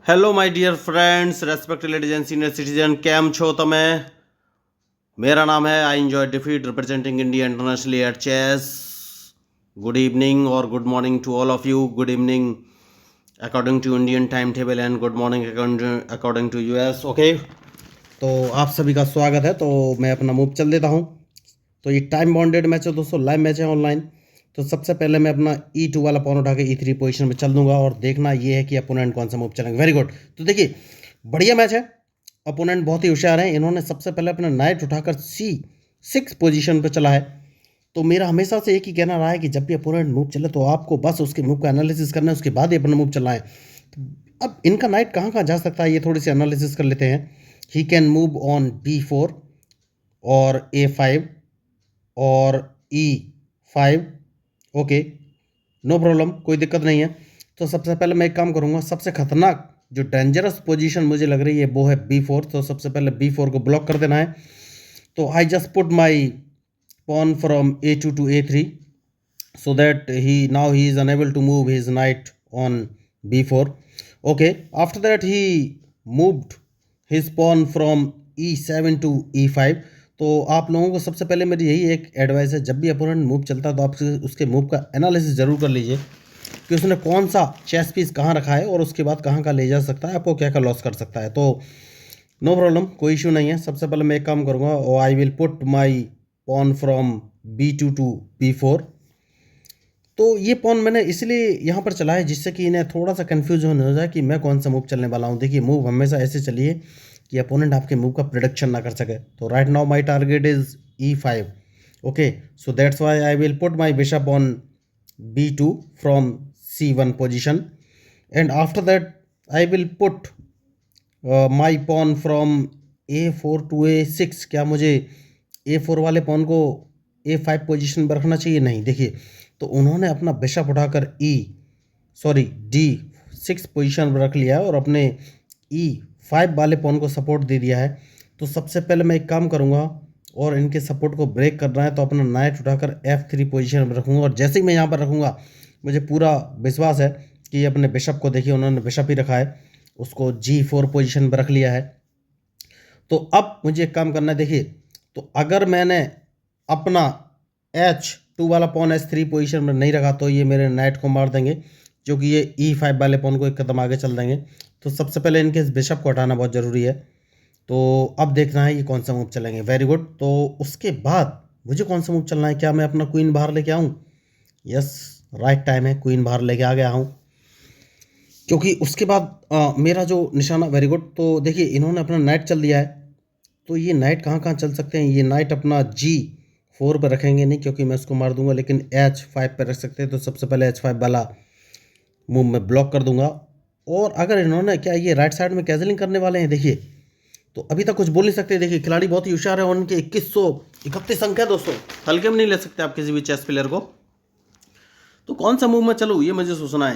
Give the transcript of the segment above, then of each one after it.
Hello my dear friends respected ladies and senior citizen કેમ છો તમે? मेरा नाम है I enjoy defeat representing India internationally at chess. Good evening और good morning to all of you. Good evening according to Indian time table and good morning according to US. Okay, तो आप सभी का स्वागत है. तो मैं अपना मूव चल देता हूँ. तो ये टाइम बाउंडेड मैच है दोस्तों, लाइव मैच है ऑनलाइन. तो सबसे पहले मैं अपना E2 वाला पॉन उठा के E3 पोजीशन में चल दूंगा और देखना ये है कि अपोनेंट कौन सा मूव चलेंगे. Very good. तो देखिए बढ़िया मैच है. अपोनेंट बहुत ही होशियार है. इन्होंने सबसे पहले अपना नाइट उठाकर C6 पोजीशन पे चला है. तो मेरा हमेशा से एक ही कहना रहा है कि जब भी अपोनेंट मूव चले तो आपको बस उसके मूव का एनालिसिस करना है, उसके बाद ही अपना मूव चलना है. तो अब इनका नाइट कहाँ कहाँ जा सकता है ये थोड़ी सी एनालिसिस कर लेते हैं. He can move on B4 और A5 और E5. ओके, नो प्रॉब्लम, कोई दिक्कत नहीं है. तो सबसे पहले मैं एक काम करूँगा, सबसे खतरनाक जो डेंजरस पोजीशन मुझे लग रही है वो है B4. तो सबसे पहले B4 को ब्लॉक कर देना है. तो I just put my pawn from A2 to A3 so that now he is unable to move his knight on B4. Okay, after that he moved his pawn from E7 to E5. तो आप लोगों को सबसे पहले मेरी यही एक advice है, जब भी अपोनेंट मूव चलता है तो आप उसके मूव का एनालिसिस ज़रूर कर लीजिए कि उसने कौन सा चेस पीस कहाँ रखा है और उसके बाद कहाँ का ले जा सकता है, आपको क्या क्या लॉस कर सकता है. तो नो प्रॉब्लम, कोई इशू नहीं है. सबसे पहले मैं एक काम करूँगा और I will put my pawn from B2 to B4. तो ये पॉन मैंने इसलिए यहाँ पर चला है जिससे कि इन्हें थोड़ा सा कन्फ्यूजन हो जाए कि मैं कौन सा मूव चलने वाला हूँ. देखिए मूव हमेशा ऐसे चलिए कि अपोनेंट आपके मूव का प्रिडिक्शन ना कर सके. तो right now my target is E5. Okay, so that's why I will put my bishop on B2 from C1 position and after that I will put my pawn from A4 to A6. क्या मुझे A4 वाले pawn को A5 position पर रखना चाहिए? नहीं. देखिए तो उन्होंने अपना बिशप उठाकर D6 पोजीशन पर रख लिया है और अपने E5 वाले पॉन को सपोर्ट दे दिया है. तो सबसे पहले मैं एक काम करूंगा और इनके सपोर्ट को ब्रेक करना है तो अपना नाइट उठाकर F3 पोजीशन पर रखूंगा. और जैसे ही मैं यहाँ पर रखूंगा मुझे पूरा विश्वास है कि अपने बिशप को, देखिए उन्होंने बिशप ही रखा है, उसको G4 पोजीशन पर रख लिया है. तो अब मुझे एक काम करना है. देखिए तो अगर मैंने अपना H2 वाला पॉन H3 पोजीशन में नहीं रखा तो ये मेरे नाइट को मार देंगे, जो कि ये E5 वाले पॉन को एक कदम आगे चल देंगे. तो सबसे पहले इनके इस बिशप को हटाना बहुत ज़रूरी है. तो अब देखना है ये कौन सा मूव चलेंगे. Very good. तो उसके बाद मुझे कौन सा मूव चलना है? क्या मैं अपना क्वीन बाहर लेके आऊँ? यस, राइट टाइम है, क्वीन बाहर लेके आ गया हूँ. क्योंकि उसके बाद मेरा जो निशाना, वेरी गुड. तो देखिए इन्होंने अपना नाइट चल दिया है. तो ये नाइट कहाँ कहाँ चल सकते हैं? ये नाइट अपना G4 पर रखेंगे नहीं क्योंकि मैं उसको मार दूंगा, लेकिन H5 पर रख सकते हैं. तो सबसे पहले H5 वाला मूव मैं ब्लॉक कर दूंगा. और अगर इन्होंने, क्या ये राइट साइड में कैजलिंग करने वाले हैं? देखिए तो अभी तक कुछ बोल नहीं सकते. देखिए खिलाड़ी बहुत ही होशियार है और उनके 2131 अंक है दोस्तों, हल्के में नहीं ले सकते आप किसी भी चेस प्लेयर को. तो कौन सा मूव में चलूँ ये मुझे सोचना है.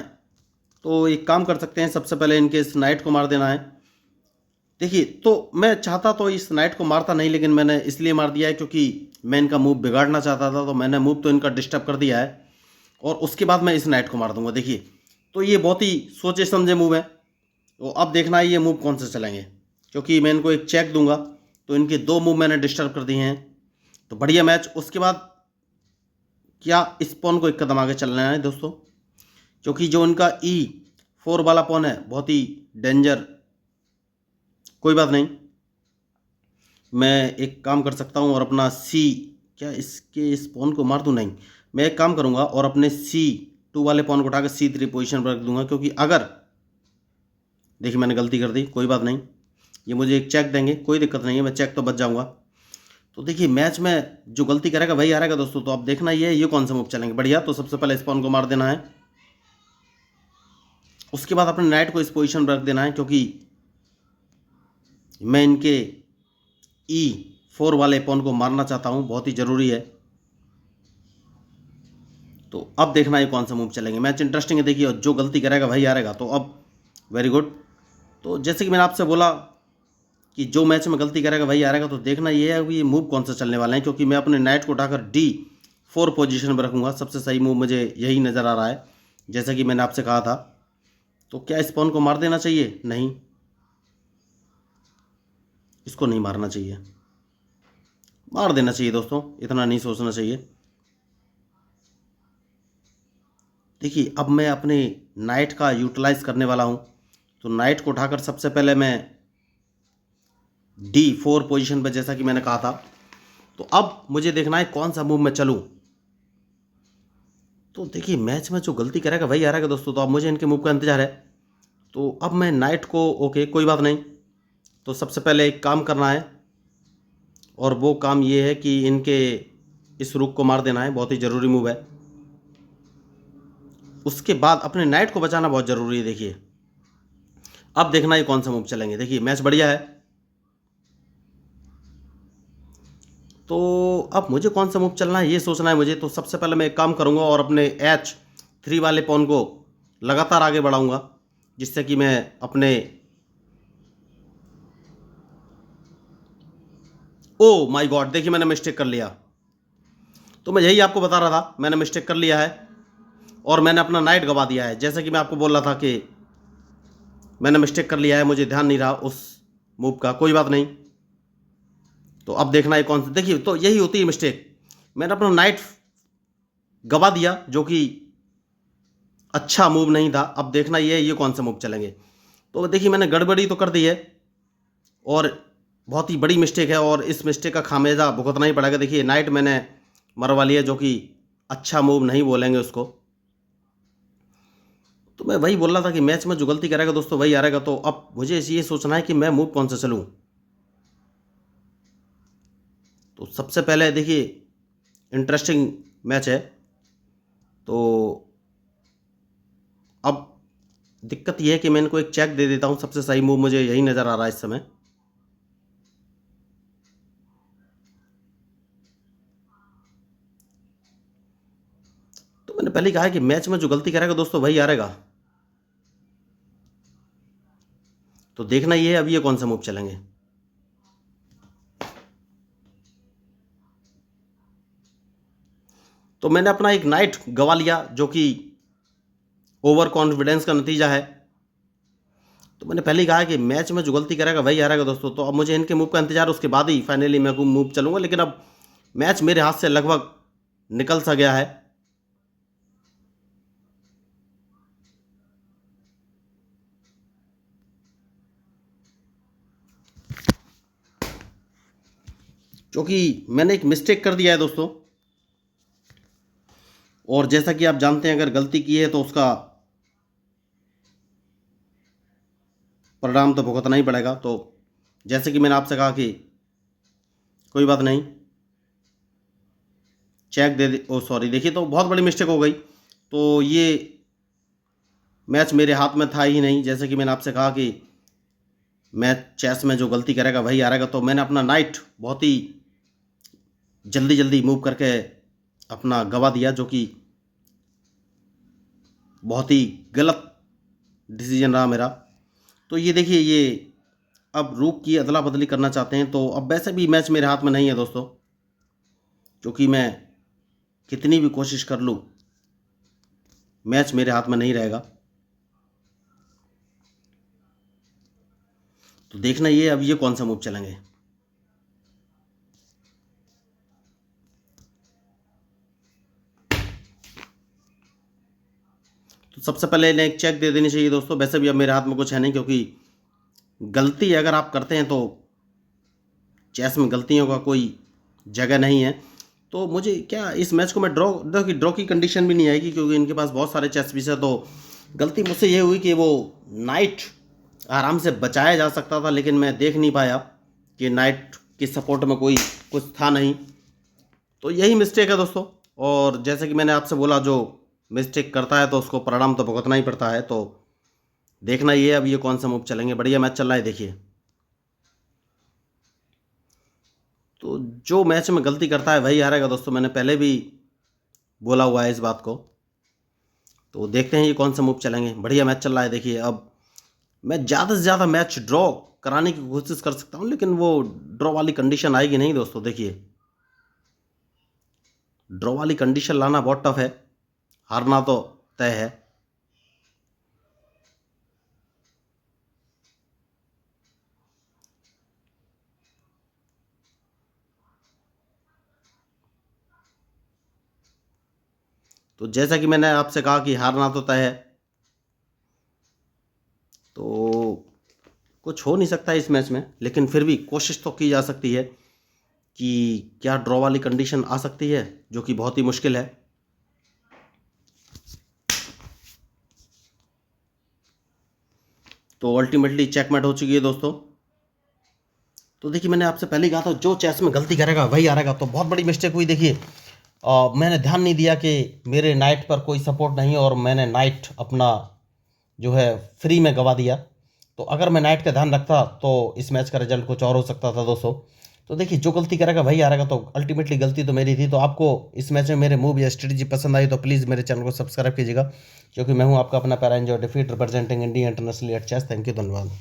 तो एक काम कर सकते हैं, सबसे पहले इनके इस नाइट को मार देना है. देखिए तो मैं चाहता तो इस नाइट को मारता नहीं, लेकिन मैंने इसलिए मार दिया है क्योंकि मैं इनका मूव बिगाड़ना चाहता था. तो मैंने मूव तो इनका डिस्टर्ब कर दिया है और उसके बाद मैं इस नाइट को मार दूंगा. देखिए तो ये बहुत ही सोचे समझे मूव है. तो अब देखना है ये मूव कौन से चलेंगे, क्योंकि मैं इनको एक चेक दूंगा तो इनके दो मूव मैंने डिस्टर्ब कर दिए हैं. तो बढ़िया मैच. उसके बाद क्या इस पॉन को एक कदम आगे चलना है दोस्तों, क्योंकि जो इनका E4 वाला पॉन है बहुत ही डेंजर. कोई बात नहीं, मैं एक काम कर सकता हूँ और अपना क्या इसके इस पॉन को मार दूँ? नहीं, मैं एक काम करूँगा और अपने C2 वाले पॉन को उठाकर C3 पोजीशन पर रख दूंगा. क्योंकि अगर, देखिए मैंने गलती कर दी, कोई बात नहीं, ये मुझे एक चेक देंगे, कोई दिक्कत नहीं है, मैं चेक तो बच जाऊँगा. तो देखिए मैच में जो गलती करेगा वही हारेगा दोस्तों. तो अब देखना ये कौन सा मूव चलेंगे. बढ़िया. तो सबसे पहले इस पॉन को मार देना है, उसके बाद अपने नाइट को इस पोजीशन पर रख देना है, क्योंकि मैं इनके E4 वाले पॉन को मारना चाहता हूं, बहुत ही ज़रूरी है. तो अब देखना है कौन सा मूव चलेंगे. मैच इंटरेस्टिंग है. देखिए जो गलती करेगा वही हारेगा. तो अब वेरी गुड. तो जैसे कि मैंने आपसे बोला कि जो मैच में गलती करेगा वही हारेगा. तो देखना ये है कि ये मूव कौन सा चलने वाला है, क्योंकि मैं अपने नाइट को उठाकर D4 पोजीशन पर रखूँगा. सबसे सही मूव मुझे यही नज़र आ रहा है, जैसा कि मैंने आपसे कहा था. तो क्या इस पॉन को मार देना चाहिए? नहीं, इसको नहीं मारना चाहिए, मार देना चाहिए दोस्तों, इतना नहीं सोचना चाहिए। देखिए अब मैं अपने नाइट का यूटिलाइज करने वाला हूँ। तो नाइट को उठाकर सबसे पहले मैं D4 पोजीशन पे, जैसा कि मैंने कहा था। तो अब मुझे देखना है कौन सा मूव मैं चलूँ। तो देखिए मैच में जो गलती करेगा वही आ रहेगा दोस्तों, तो अब मुझे इनके मूव का इंतजार है। तो अब मैं नाइट को, ओके कोई बात नहीं, तो सबसे पहले एक काम करना है, और वो काम ये है कि इनके इस रुक को मार देना है, बहुत ही ज़रूरी मूव है। उसके बाद अपने नाइट को बचाना बहुत ज़रूरी है। देखिए अब देखना ये कौन सा मूव चलेंगे। देखिए मैच बढ़िया है, तो अब मुझे कौन सा मूव चलना है ये सोचना है मुझे। तो सबसे पहले मैं एक काम करूंगा और अपने H3 वाले पॉन को लगातार आगे बढ़ाऊंगा, जिससे कि मैं अपने, ओ माय गॉड, देखिए मैंने मिस्टेक कर लिया। तो मैं यही आपको बता रहा था, मैंने मिस्टेक कर लिया है और मैंने अपना नाइट गवा दिया है। जैसे कि मैं आपको बोल रहा था कि मैंने मिस्टेक कर लिया है, मुझे ध्यान नहीं रहा उस मूव का, कोई बात नहीं। तो अब देखना है कौन सा, देखिए तो यही होती है मिस्टेक, मैंने अपना नाइट गवा दिया जो कि अच्छा मूव नहीं था। अब देखना ये कौन सा मूव चलेंगे। तो देखिए मैंने गड़बड़ी तो कर दी है और बहुत ही बड़ी मिस्टेक है, और इस मिस्टेक का खामियाजा भुगतना ही पड़ेगा। देखिए नाइट मैंने मरवा लिया, जो कि अच्छा मूव नहीं बोलेंगे उसको। तो मैं वही बोल रहा था कि मैच में जो गलती करेगा दोस्तों वही हारेगा। तो अब मुझे ये सोचना है कि मैं मूव कौन सा चलूँ। तो सबसे पहले देखिए इंटरेस्टिंग मैच है। तो अब दिक्कत यह है कि मैं इनको एक चेक दे देता हूँ, सबसे सही मूव मुझे यही नज़र आ रहा है इस समय। तो मैंने पहले कहा है कि मैच में जो गलती करेगा दोस्तों वही हारेगा। तो देखना ये है अब ये कौन सा मूव चलेंगे। तो मैंने अपना एक नाइट गवा लिया, जो कि ओवर कॉन्फिडेंस का नतीजा है। तो मैंने पहले ही कहा कि मैच में जो गलती करेगा वही हारेगा दोस्तों। तो अब मुझे इनके मूव का इंतजार, उसके बाद ही फाइनली मैं मूव चलूंगा। लेकिन अब मैच मेरे हाथ से लगभग निकल सा गया है। क्योंकि मैंने एक मिस्टेक कर दिया है दोस्तों, और जैसा कि आप जानते हैं अगर गलती की है तो उसका परिणाम तो भुगतना ही पड़ेगा। तो जैसे कि मैंने आपसे कहा कि कोई बात नहीं, चेक दे दे, ओ सॉरी, देखिए तो बहुत बड़ी मिस्टेक हो गई। तो ये मैच मेरे हाथ में था ही नहीं। जैसे कि मैंने आपसे कहा कि मैच चेस में जो गलती करेगा वही हारेगा। तो मैंने अपना नाइट बहुत ही जल्दी जल्दी मूव करके अपना गवा दिया, जो कि बहुत ही गलत डिसीजन रहा मेरा। तो ये देखिए ये अब रूक की अदला बदली करना चाहते हैं। तो अब वैसे भी मैच मेरे हाथ में नहीं है दोस्तों, क्योंकि मैं कितनी भी कोशिश कर लूँ मैच मेरे हाथ में नहीं रहेगा। तो देखना ये अब ये कौन सा मूव चलेंगे। तो सबसे पहले इन्हें एक चेक दे देनी चाहिए दोस्तों। वैसे भी अब मेरे हाथ में कुछ है नहीं, क्योंकि गलती अगर आप करते हैं तो चेस में गलतियों का कोई जगह नहीं है। तो मुझे क्या इस मैच को मैं ड्रॉ की कंडीशन भी नहीं आएगी, क्योंकि इनके पास बहुत सारे चेस पीस है। तो गलती मुझसे ये हुई कि वो नाइट आराम से बचाया जा सकता था, लेकिन मैं देख नहीं पाया कि नाइट के सपोर्ट में कोई कुछ था नहीं। तो यही मिस्टेक है दोस्तों। और जैसे कि मैंने आपसे बोला, जो मिस्टेक करता है तो उसको परिणाम तो भुगतना ही पड़ता है। तो देखना ये अब ये कौन सा मूव चलेंगे। बढ़िया मैच चल रहा है देखिए। तो जो मैच में गलती करता है वही हारेगा दोस्तों, मैंने पहले भी बोला हुआ है इस बात को। तो देखते हैं ये कौन सा मूव चलेंगे। बढ़िया मैच चल रहा है देखिए। अब मैं ज़्यादा से ज़्यादा मैच ड्रॉ कराने की कोशिश कर सकता हूँ, लेकिन वो ड्रॉ वाली कंडीशन आएगी नहीं दोस्तों। देखिए ड्रॉ वाली कंडीशन लाना बहुत टफ है, हारना तो तय है। तो जैसा कि मैंने आपसे कहा कि हारना तो तय है, तो कुछ हो नहीं सकता इस मैच में, लेकिन फिर भी कोशिश तो की जा सकती है कि क्या ड्रॉ वाली कंडीशन आ सकती है, जो कि बहुत ही मुश्किल है। तो अल्टीमेटली चेकमेट हो चुकी है दोस्तों। तो देखिए, मैंने आपसे पहले ही कहा था जो चेस में गलती करेगा वही हारेगा। तो बहुत बड़ी मिस्टेक हुई। देखिए, मैंने ध्यान नहीं दिया कि मेरे नाइट पर कोई सपोर्ट नहीं, और मैंने नाइट अपना जो है फ्री में गवा दिया। तो अगर मैं नाइट का ध्यान रखता तो इस मैच का रिजल्ट कुछ और हो सकता था दोस्तों। तो देखिए, जो गलती करेगा वही हारेगा। तो अल्टीमेटली गलती तो मेरी थी। तो आपको इस मैच में मेरे मूव या स्ट्रेटजी पसंद आई तो प्लीज़ मेरे चैनल को सब्सक्राइब कीजिएगा, क्योंकि मैं हूँ आपका अपना पैरा एंजॉय defeat representing India internationally at chess. Thank you, धन्यवाद।